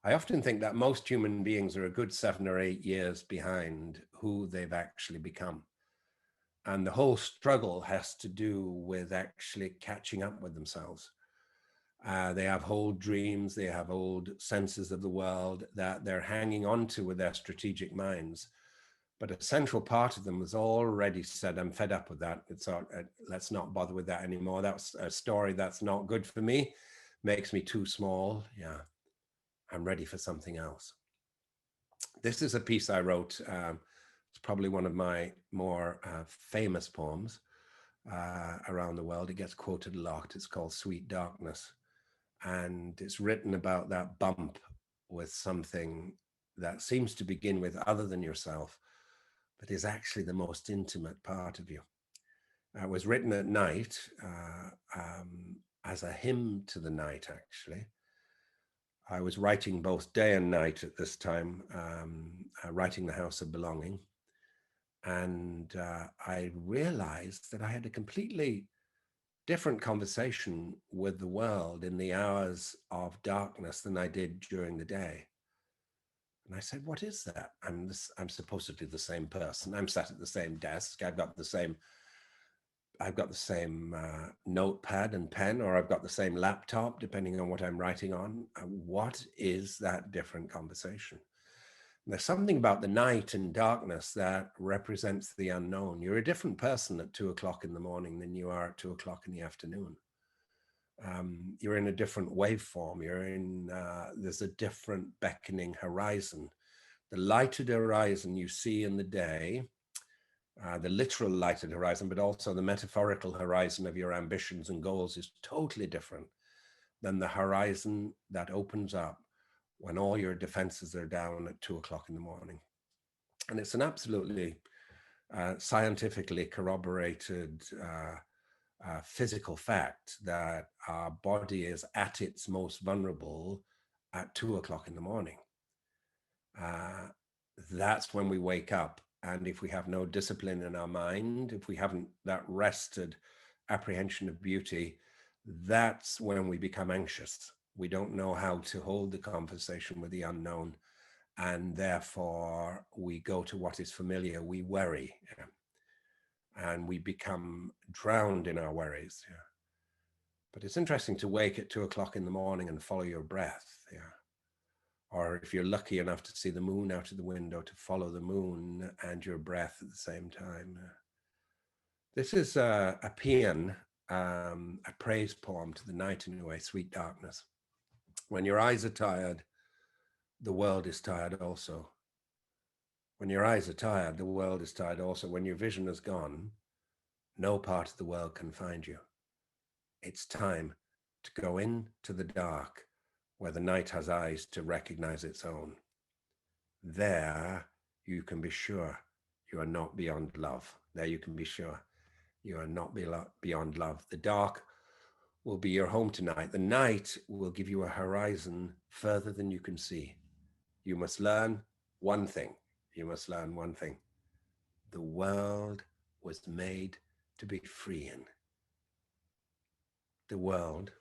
I often think that most human beings are a good 7 or 8 years behind who they've actually become. And the whole struggle has to do with actually catching up with themselves. They have old dreams, they have old senses of the world that they're hanging on to with their strategic minds. But a central part of them has already said, I'm fed up with that. Let's not bother with that anymore. That's a story that's not good for me, makes me too small. Yeah, I'm ready for something else. This is a piece I wrote. It's probably one of my more famous poems around the world. It gets quoted a lot. It's called Sweet Darkness. And it's written about that bump with something that seems to begin with other than yourself, but is actually the most intimate part of you. It was written at night as a hymn to the night, actually. I was writing both day and night at this time, writing The House of Belonging. And I realized that I had a completely different conversation with the world in the hours of darkness than I did during the day. And I said, what is that? I'm supposedly the same person. I'm sat at the same desk. I've got the same notepad and pen, or I've got the same laptop, depending on what I'm writing on. What is that different conversation? And there's something about the night and darkness that represents the unknown. You're a different person at 2 o'clock in the morning than you are at 2 o'clock in the afternoon. You're in a different waveform. There's a different beckoning horizon. The lighted horizon you see in the day, the literal lighted horizon, but also the metaphorical horizon of your ambitions and goals is totally different than the horizon that opens up when all your defenses are down at 2 o'clock in the morning. And it's an absolutely scientifically corroborated physical fact that our body is at its most vulnerable at 2 o'clock in the morning. That's when we wake up. And if we have no discipline in our mind, if we haven't that rested apprehension of beauty, that's when we become anxious. We don't know how to hold the conversation with the unknown. And therefore, we go to what is familiar. We worry. Yeah. And we become drowned in our worries. Yeah. But it's interesting to wake at 2 o'clock in the morning and follow your breath. Yeah. Or if you're lucky enough to see the moon out of the window, to follow the moon and your breath at the same time. This is a paean, a praise poem to the night in a way, Sweet Darkness. When your eyes are tired, the world is tired also. When your eyes are tired, the world is tired also. When your vision is gone, no part of the world can find you. It's time to go into the dark where the night has eyes to recognize its own. There you can be sure you are not beyond love. There you can be sure you are not beyond love. The dark will be your home tonight. The night will give you a horizon further than you can see. You must learn one thing. You must learn one thing. The world was made to be free in. The world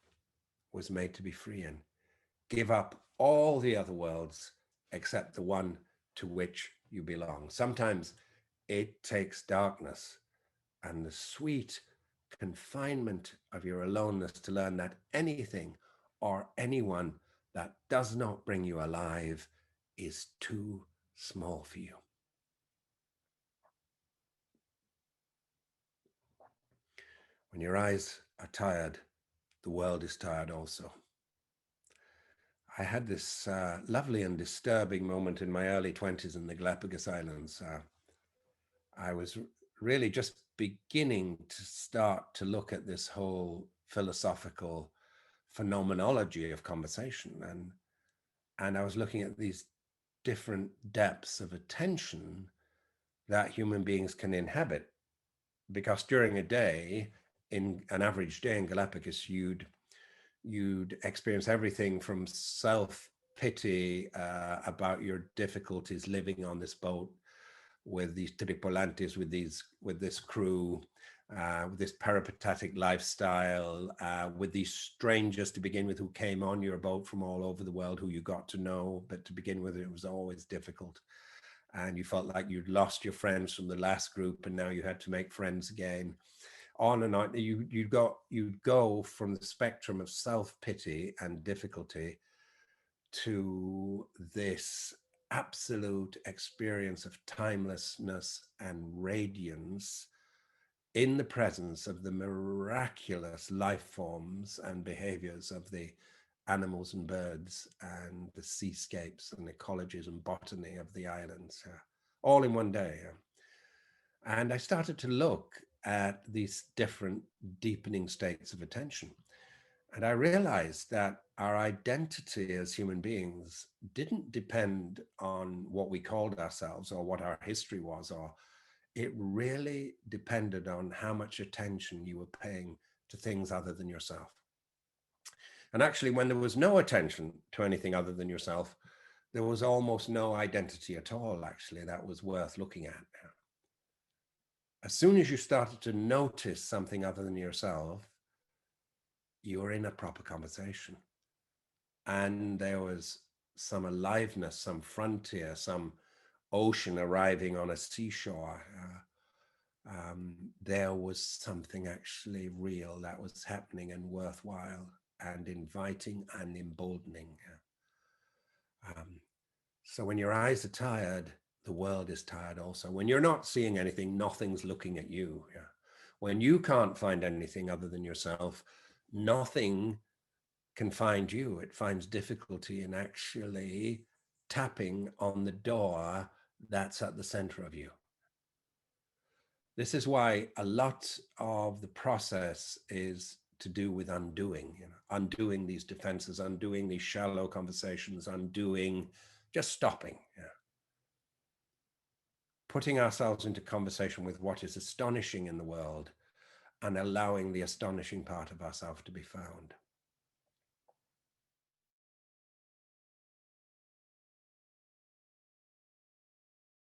was made to be free in. Give up all the other worlds except the one to which you belong. Sometimes it takes darkness and the sweet confinement of your aloneness to learn that anything or anyone that does not bring you alive is too small for you. When your eyes are tired, the world is tired also. I had this lovely and disturbing moment in my early 20s in the Galapagos Islands. I was really just beginning to start to look at this whole philosophical phenomenology of conversation. And I was looking at these different depths of attention that human beings can inhabit. Because during a day, in an average day in Galapagos, you'd experience everything from self-pity about your difficulties living on this boat with these tripulantes, with this crew, with this peripatetic lifestyle, with these strangers to begin with who came on your boat from all over the world, who you got to know, but to begin with, it was always difficult. And you felt like you'd lost your friends from the last group, and now you had to make friends again. On and on, you'd go from the spectrum of self-pity and difficulty to this absolute experience of timelessness and radiance in the presence of the miraculous life forms and behaviors of the animals and birds and the seascapes and ecologies and botany of the islands, all in one day. And I started to look at these different deepening states of attention. And I realized that our identity as human beings didn't depend on what we called ourselves or what our history was, or it really depended on how much attention you were paying to things other than yourself. And actually, when there was no attention to anything other than yourself, there was almost no identity at all, actually, that was worth looking at. As soon as you started to notice something other than yourself, you were in a proper conversation. And there was some aliveness, some frontier, some ocean arriving on a seashore. There was something actually real that was happening and worthwhile and inviting and emboldening. So when your eyes are tired, the world is tired also. When you're not seeing anything, nothing's looking at you. When you can't find anything other than yourself, nothing can find you. It finds difficulty in actually tapping on the door that's at the center of you. This is why a lot of the process is to do with undoing, undoing these defenses, undoing these shallow conversations, undoing, just stopping. Putting ourselves into conversation with what is astonishing in the world and allowing the astonishing part of ourselves to be found.